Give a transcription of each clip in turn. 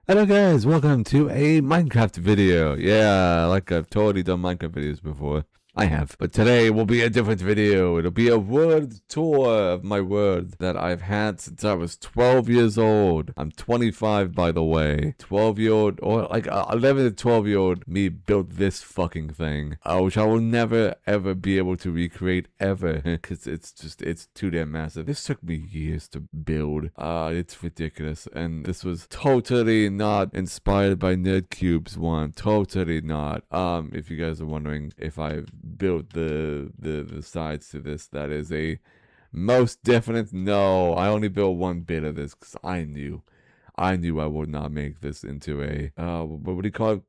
Hello guys, welcome to a Minecraft video. Yeah, like I've totally done Minecraft videos before. I have. But today will be a different video. It'll be a world tour of my world that I've had since I was 12 years old. I'm 25 by the way. 12-year-old or like 11 to 12-year-old me built this fucking thing. Which I will never ever be able to recreate ever. Cause it's too damn massive. This took me years to build. It's ridiculous. And this was totally not inspired by Nerdcube's one. Totally not. If you guys are wondering if I've built the sides to this, that is a most definite no. I only built one bit of this because I knew I would not make this into a what do you call it?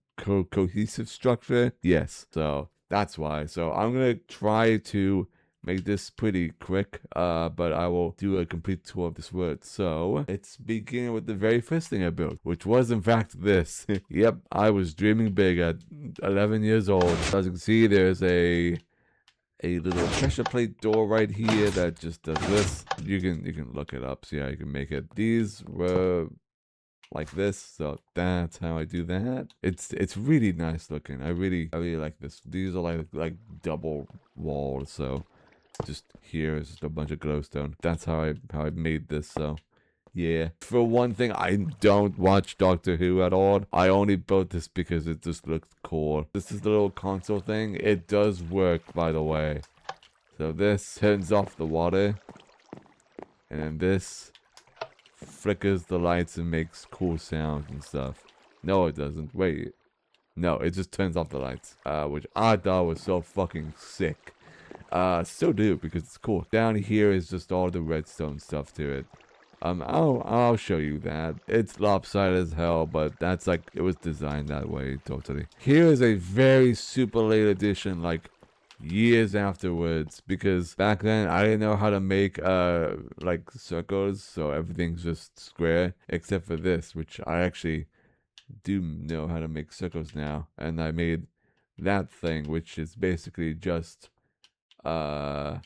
Cohesive structure. Yes, so that's why. So I'm gonna try to make this pretty quick, but I will do a complete tour of this world. So let's begin with the very first thing I built, which was in fact this. Yep, I was dreaming big at 11 years old. As you can see, there's a little pressure plate door right here that just does this. You can look it up, see how you can make it. These were like this, so that's how I do that. It's really nice looking. I really like this. These are like double walls, so just here is just a bunch of glowstone. That's how I made this. So yeah, for one thing, I don't watch Doctor Who at all. I only built this because it just looked cool. This is the little console thing. It does work, by the way. So this turns off the water, and then this flickers the lights and makes cool sounds and stuff. No, it doesn't. Wait. No, it just turns off the lights, which I thought was so fucking sick. Still do because it's cool. Down here is just all the redstone stuff to it. I'll show you that. It's lopsided as hell, but that's like, it was designed that way, totally. Here is a very super late edition, like years afterwards, because back then I didn't know how to make like circles, so everything's just square, except for this, which I actually do know how to make circles now, and I made that thing, which is basically just a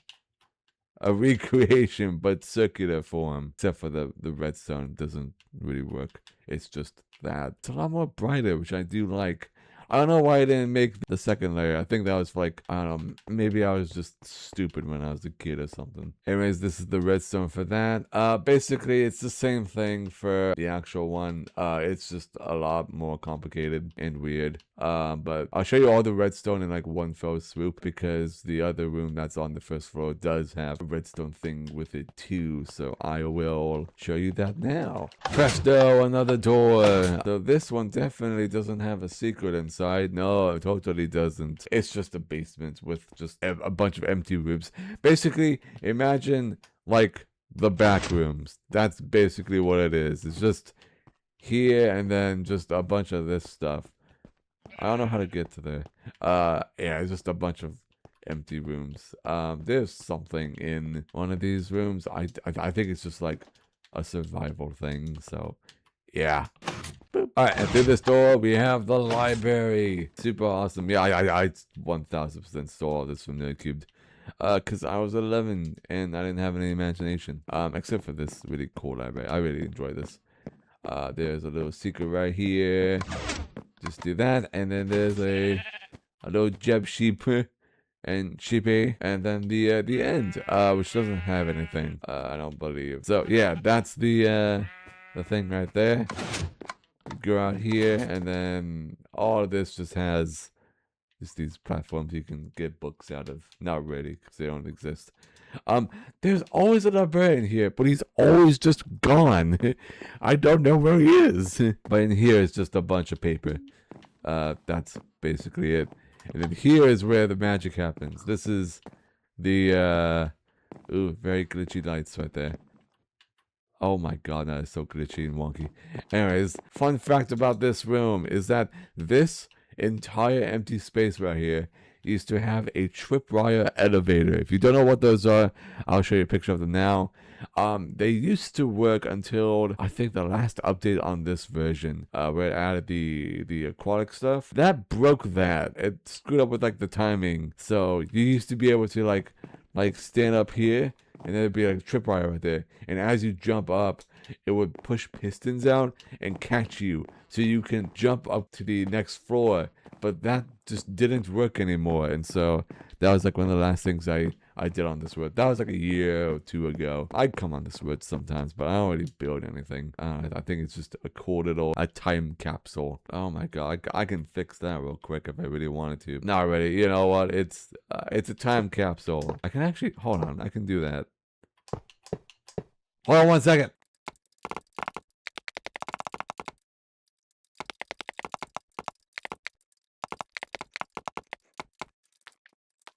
recreation but circular form, except for the redstone doesn't really work. It's just that it's a lot more brighter, which I do like. I don't know why I didn't make the second layer. I think that was for like, I don't know, maybe I was just stupid when I was a kid or something. Anyways, this is the redstone for that. Basically, it's the same thing for the actual one. It's just a lot more complicated and weird. But I'll show you all the redstone in like one fell swoop because the other room that's on the first floor does have a redstone thing with it too. So I will show you that now. Presto, another door. So this one definitely doesn't have a secret inside. No, it totally doesn't. It's just a basement with just a bunch of empty rooms. Basically, imagine like the back rooms. That's basically what it is. It's just here and then just a bunch of this stuff. I don't know how to get to there. Yeah, it's just a bunch of empty rooms. There's something in one of these rooms. I think it's just like a survival thing. So, yeah. Alright, and through this door, we have the library. Super awesome. Yeah, I 1000% stole this from Nerdcube. Because I was 11 and I didn't have any imagination. Except for this really cool library. I really enjoy this. There's a little secret right here. Just do that, and then there's a little Jeb sheep and sheepy, and then the end, which doesn't have anything. I don't believe. So yeah, that's the thing right there. Go out here, and then all of this just has just these platforms you can get books out of. Not really, because they don't exist. There's always a librarian here, but he's always just gone. I don't know where he is. But in here is just a bunch of paper. That's basically it. And then here is where the magic happens. This is the ooh, very glitchy lights right there. Oh my god, that is so glitchy and wonky. Anyways, fun fact about this room is that this entire empty space right here used to have a tripwire elevator. If you don't know what those are, I'll show you a picture of them now. They used to work until I think the last update on this version, where it added the aquatic stuff. That broke that. It screwed up with like the timing. So you used to be able to like like stand up here, and there'd be like a tripwire right there. And as you jump up, it would push pistons out and catch you, so you can jump up to the next floor. But that just didn't work anymore, and so that was like one of the last things I did on this world. That was like a year or two ago. I'd come on this world sometimes, but I don't really build anything. I think it's just a cool little time capsule. Oh my god, I can fix that real quick if I really wanted to. Not really. You know what? It's a time capsule. I can actually hold on. I can do that. Hold on 1 second.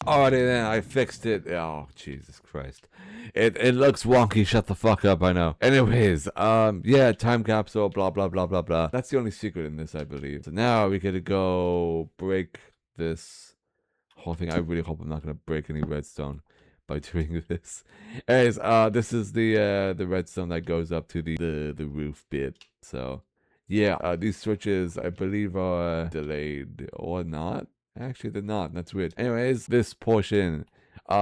Alrighty then, I fixed it. Oh, Jesus Christ. It looks wonky, shut the fuck up, I know. Anyways, yeah, time capsule, blah, blah, blah, blah, blah. That's the only secret in this, I believe. So now we gotta go break this whole thing. I really hope I'm not gonna break any redstone by doing this. Anyways, this is the redstone that goes up to the roof bit. So, yeah, these switches, I believe, are delayed or not. Actually, they're not. That's weird. Anyways, this portion,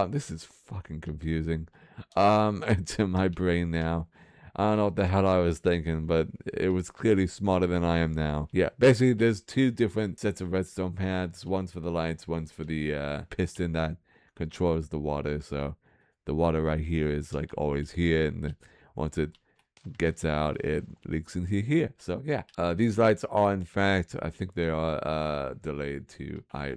this is fucking confusing, to my brain now. I don't know what the hell I was thinking, but it was clearly smarter than I am now. Yeah, basically, there's two different sets of redstone pads. One's for the lights, one's for the piston that controls the water. So, the water right here is like always here, and once it gets out, it leaks into here. So yeah, these lights are in fact, I think they are delayed too. I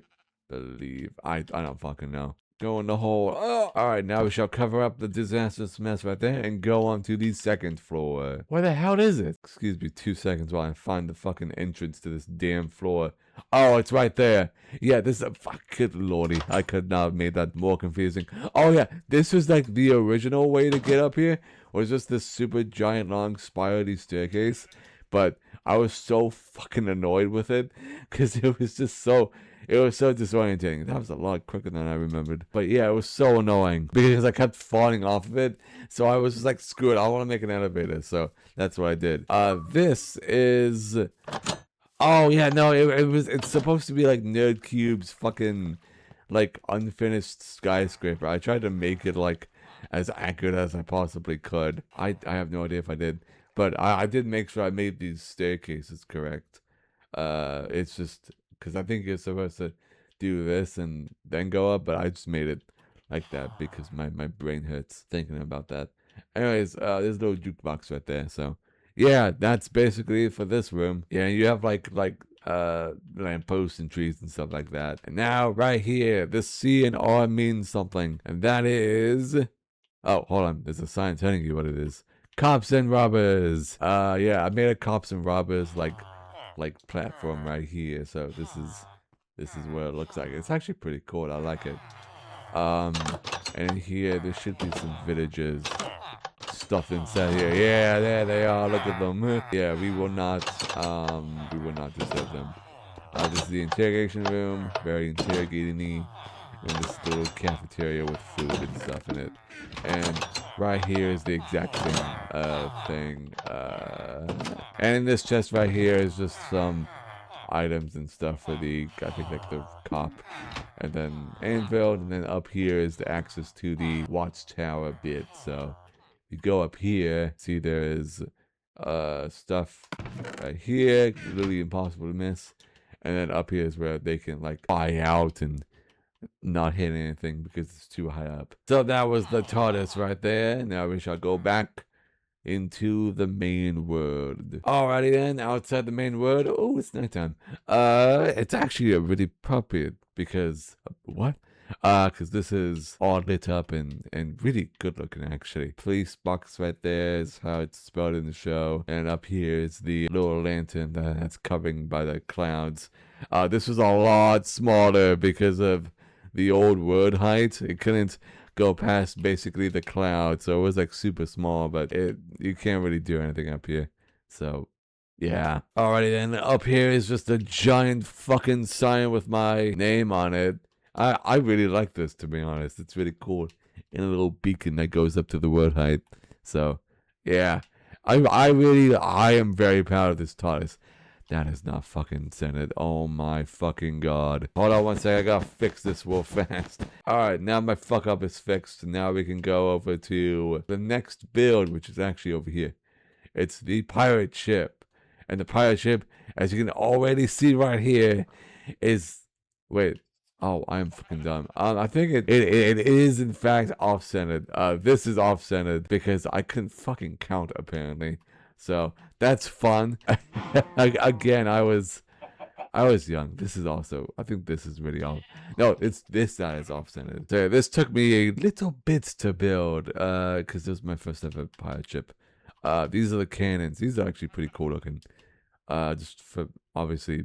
believe. I don't fucking know. Go in the hole. Oh! Alright, now we shall cover up the disastrous mess right there and go on to the second floor. Where the hell is it? Excuse me 2 seconds while I find the fucking entrance to this damn floor. Oh, it's right there. Yeah, this is a fucking lordy. I could not have made that more confusing. Oh yeah, this was like the original way to get up here. Was just this super giant long spirally staircase. But I was so fucking annoyed with it because it was so disorienting. That was a lot quicker than I remembered. But yeah, it was so annoying because I kept falling off of it. So I was just like, screw it, I want to make an elevator. So that's what I did. This is... Oh yeah, no, it's supposed to be like Nerdcube's fucking like unfinished skyscraper. I tried to make it like as accurate as I possibly could. I have no idea if I did, but I did make sure I made these staircases correct. It's just because I think you're supposed to do this and then go up, but I just made it like that because my brain hurts thinking about that. Anyways, there's a little jukebox right there, so yeah, that's basically it for this room. Yeah, you have like lampposts and trees and stuff like that. And now right here, this C and R means something, and that is... Oh, hold on. There's a sign telling you what it is. Cops and robbers. Yeah, I made a cops and robbers like platform right here. So this is what it looks like. It's actually pretty cool. I like it. And in here there should be some villagers stuffed inside here. Yeah, there they are. Look at them. Yeah, we will not disturb them. This is the interrogation room. Very interrogating-y. And this little cafeteria with food and stuff in it. And right here is the exact same thing. And in this chest right here is just some items and stuff for the, I think like the cop. And then anvil, and then up here is the access to the watchtower bit. So you go up here, see there is stuff right here, really impossible to miss. And then up here is where they can like buy out and not hit anything because it's too high up. So that was the TARDIS right there. Now we shall go back into the main world. Alrighty then, outside the main world. Oh, it's nighttime. It's actually a really appropriate because what? Because this is all lit up and really good looking actually. Police box right there is how it's spelled in the show. And up here is the little lantern that's covering by the clouds. This was a lot smaller because of the old word height. It couldn't go past basically the cloud, so it was like super small, but you can't really do anything up here. So yeah. Alrighty then, up here is just a giant fucking sign with my name on it. I really like this, to be honest. It's really cool. And a little beacon that goes up to the word height. So yeah. I am very proud of this TARDIS. That is not fucking centered. Oh my fucking god. Hold on one second. I gotta fix this real fast. Alright, now my fuck up is fixed. Now we can go over to the next build, which is actually over here. It's the pirate ship. And the pirate ship, as you can already see right here, is... Wait. Oh, I'm fucking dumb. I think it is in fact off-centered. This is off-centered because I couldn't fucking count apparently. So that's fun. Again, I was young. This is also, I think this is really off. No, it's this side is off-centered. So this took me a little bit to build, because this was my first ever pirate ship. These are the cannons. These are actually pretty cool looking. Just for obviously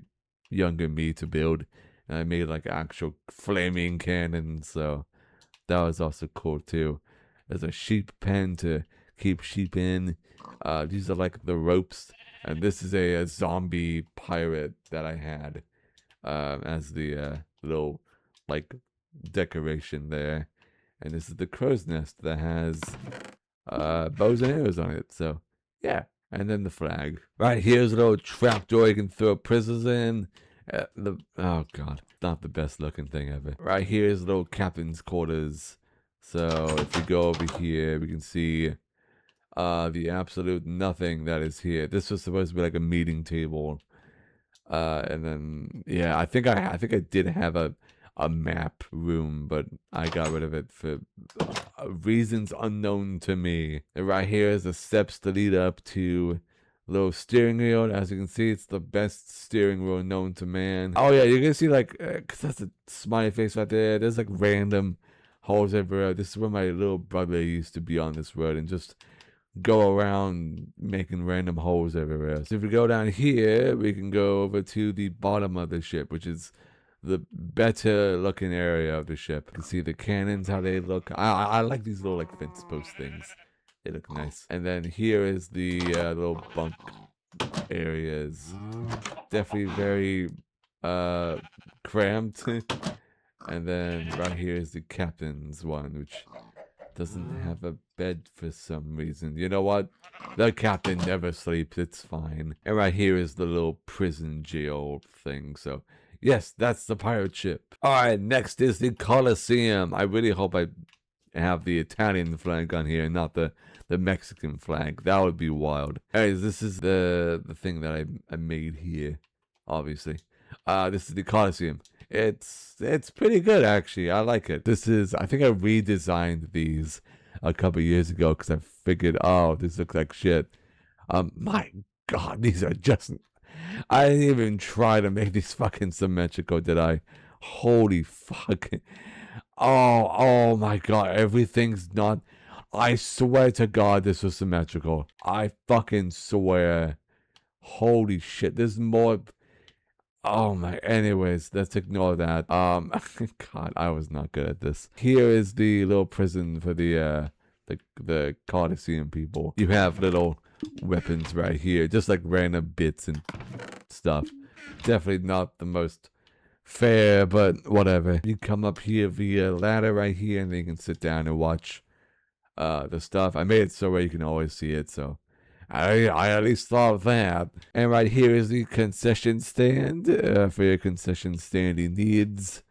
younger me to build. And I made like actual flaming cannons, so that was also cool too. There's a sheep pen to keep sheep in. These are like the ropes, and this is a zombie pirate that I had as the little like decoration there. And this is the crow's nest that has bows and arrows on it. So yeah, and then the flag. Right here's a little trapdoor you can throw prisoners in. Oh god, not the best looking thing ever. Right here is little captain's quarters. So if we go over here, we can see the absolute nothing that is here. This was supposed to be like a meeting table. And then yeah, I think I did have a map room, but I got rid of it for reasons unknown to me. And right here is the steps to lead up to little steering wheel. As you can see, it's the best steering wheel known to man. Oh yeah, you can see like, cause that's a smiley face right there. There's like random holes everywhere. This is where my little brother used to be on this road and just go around making random holes everywhere. So if we go down here, we can go over to the bottom of the ship, which is the better looking area of the ship. You can see the cannons, how they look. I like these little like fence post things. They look nice. And then here is the little bunk areas. Definitely very cramped. And then right here is the captain's one, which doesn't have a bed for some reason. You know what? The captain never sleeps. It's fine. And right here is the little prison jail thing. So yes, that's the pirate ship. All right, next is the Colosseum. I really hope I have the Italian flag on here, not the Mexican flag. That would be wild. Anyways, this is the thing that I made here, obviously. This is the Colosseum. It's pretty good actually. I like it. This is, I think I redesigned these a couple years ago because I figured, oh, this looks like shit. My God, these are just. I didn't even try to make these fucking symmetrical, did I? Holy fuck. Oh my God, everything's not. I swear to God this was symmetrical. I fucking swear. Holy shit, there's more. Oh my, anyways, let's ignore that. God, I was not good at this. Here is the little prison for the Colosseum people. You have little weapons right here, just like random bits and stuff. Definitely not the most fair, but whatever. You come up here via ladder right here, and then you can sit down and watch the stuff. I made it so where you can always see it, so I at least thought of that. And right here is the concession stand for your concession standing needs.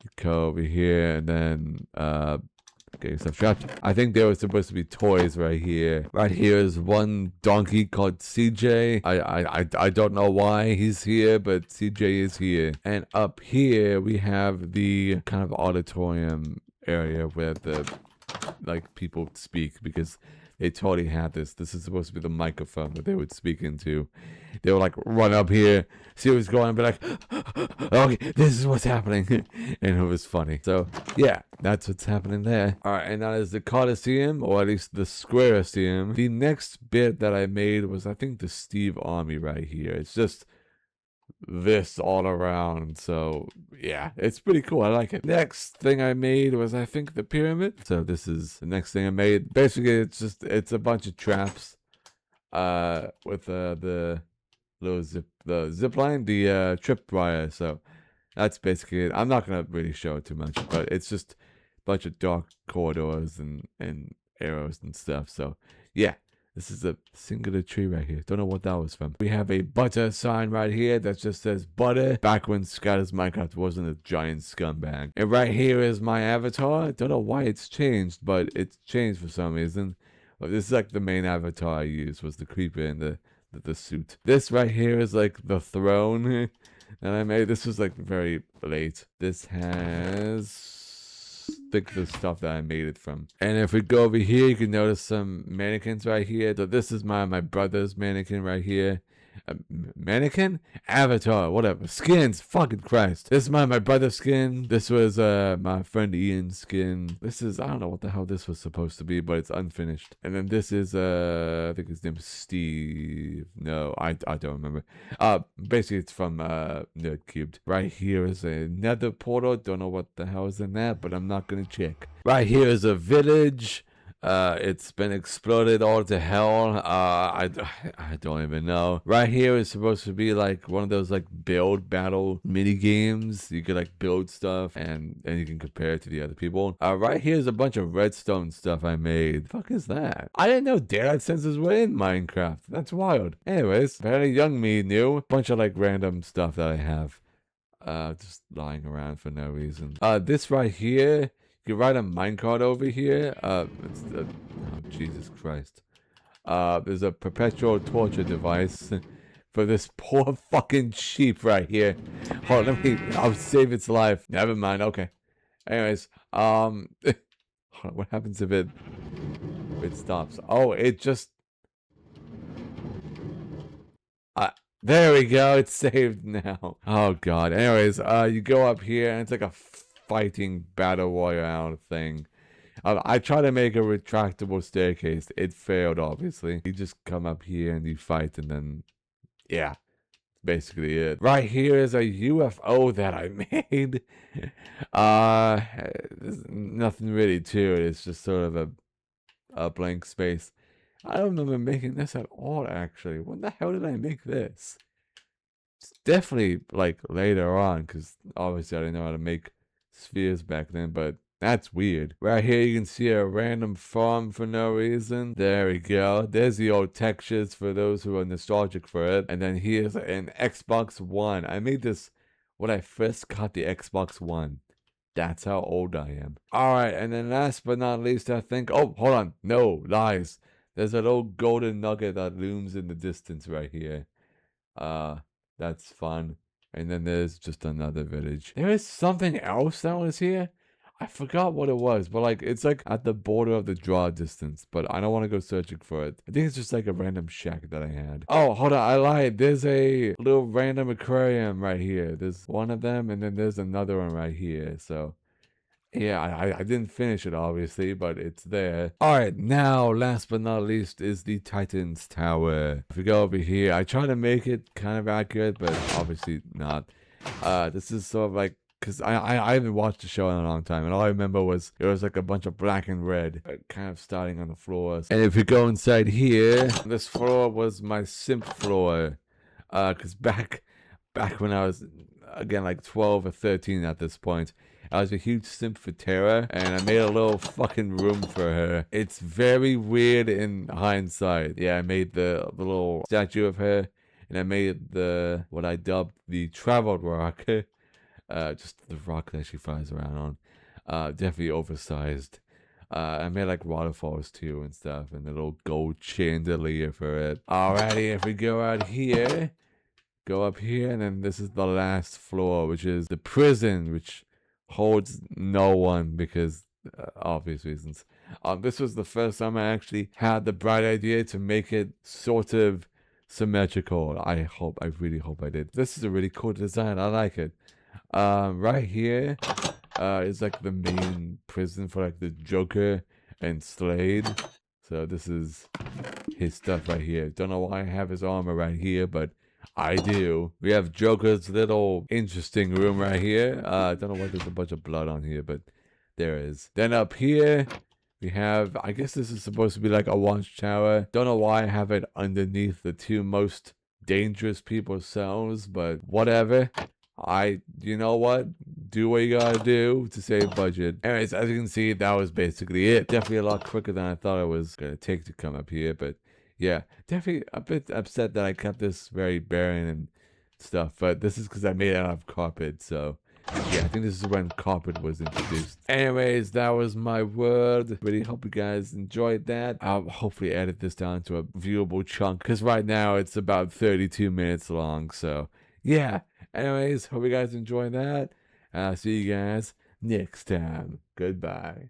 You go over here and then get yourself trapped. I think there was supposed to be toys right here. Right here is one donkey called CJ. I don't know why he's here, but CJ is here. And up here we have the kind of auditorium area where the like people speak, because they totally had this. This is supposed to be the microphone that they would speak into. They would like run up here, see what's going on, and be like, okay, this is what's happening. And it was funny. So yeah, that's what's happening there. All right, and that is the Colosseum, or at least the Squareseum. The next bit that I made was, I think, the Steve Army right here. It's just this all around, so yeah, it's pretty cool. I like it. Next thing I made was, I think, the pyramid. So this is the next thing I made. Basically, it's a bunch of traps with the little zip line, the trip wire. So that's basically it. I'm not gonna really show it too much, but it's just a bunch of dark corridors and arrows and stuff. So yeah, This is a singular tree right here. Don't know what that was from. We have a butter sign right here that just says butter. Back when Skylar's Minecraft wasn't a giant scumbag. And right here is my avatar. Don't know why it's changed, but it's changed for some reason. But this is like the main avatar I used was the creeper in the suit. This right here is like the throne that I made. This was like very late. This has the stuff that I made it from. And if we go over here, you can notice some mannequins right here. So this is my brother's mannequin right here. Mannequin? Avatar, whatever. Skins, fucking Christ. This is my brother's skin. This was my friend Ian's skin. This is, I don't know what the hell this was supposed to be, but it's unfinished. And then this is, I think his name's Steve. No, I don't remember. Basically it's from Nerdcubed. Right here is a nether portal. Don't know what the hell is in that, but I'm not gonna check. Right here is a village. It's been exploded all to hell. I don't even know. Right here is supposed to be like one of those like build battle mini games. You could like build stuff and you can compare it to the other people. Right here is a bunch of redstone stuff I made. The fuck is that? I didn't know daylight sensors were in Minecraft. That's wild. Anyways, very young me knew. Bunch of like random stuff that I have. Just lying around for no reason. This right here. You can write a minecart over here. Oh, Jesus Christ. There's a perpetual torture device for this poor fucking sheep right here. Hold on, I'll save its life. Never mind, okay. Anyways, hold on, what happens if it stops? Oh, it just... there we go, it's saved now. Oh God, anyways, you go up here and it's like a fighting battle royale thing. I try to make a retractable staircase. It failed, obviously. You just come up here and you fight, and then, yeah, basically it. Right here is a UFO that I made. There's nothing really to it. It's just sort of a blank space. I don't remember making this at all, actually. When the hell did I make this? It's definitely, like, later on, because obviously I didn't know how to make spheres back then, but that's weird. Right here you can see a random farm for no reason. There we go. There's the old textures for those who are nostalgic for it. And then here's an Xbox One. I made this when I first got the Xbox One. That's how old I am. Alright, and then last but not least, I think... Oh, hold on. No, lies. There's an old golden nugget that looms in the distance right here. That's fun. And then there's just another village. There is something else that was here. I forgot what it was, but like it's like at the border of the draw distance. But I don't want to go searching for it. I think it's just like a random shack that I had. Oh, hold on, I lied. There's a little random aquarium right here. There's one of them, and then there's another one right here. So yeah, I didn't finish it obviously, but it's there. Alright, now last but not least is the Titan's Tower. If we go over here, I try to make it kind of accurate, but obviously not. This is sort of like, because I haven't watched the show in a long time, and all I remember was it was like a bunch of black and red, kind of starting on the floors. And if we go inside here, this floor was my simp floor. Because back when I was, again, like 12 or 13 at this point, I was a huge simp for Terra, and I made a little fucking room for her. It's very weird in hindsight. Yeah, I made the little statue of her, and I made what I dubbed the travel rock. Just the rock that she flies around on. Definitely oversized. I made like waterfalls too and stuff, and a little gold chandelier for it. Alrighty, if we go out here, go up here, and then this is the last floor, which is the prison, which holds no one because obvious reasons. This was the first time I actually had the bright idea to make it sort of symmetrical. I really hope I did. This is a really cool design. I like it. Right here is like the main prison for like the Joker and Slade. So this is his stuff right here. Don't know why I have his armor right here, but I do. We have Joker's little interesting room right here. Don't know why there's a bunch of blood on here, but there is. Then up here, we have, I guess this is supposed to be like a watchtower. Don't know why I have it underneath the two most dangerous people's cells, but whatever. You know what? Do what you gotta do to save budget. Anyways, as you can see, that was basically it. Definitely a lot quicker than I thought it was gonna take to come up here, but Yeah, definitely a bit upset that I kept this very barren and stuff, but this is because I made it out of carpet, so yeah, I think this is when carpet was introduced. Anyways, that was my word. Really hope you guys enjoyed that. I'll hopefully edit this down to a viewable chunk, because right now it's about 32 minutes long, so yeah. Anyways, hope you guys enjoy that. I'll see you guys next time. Goodbye.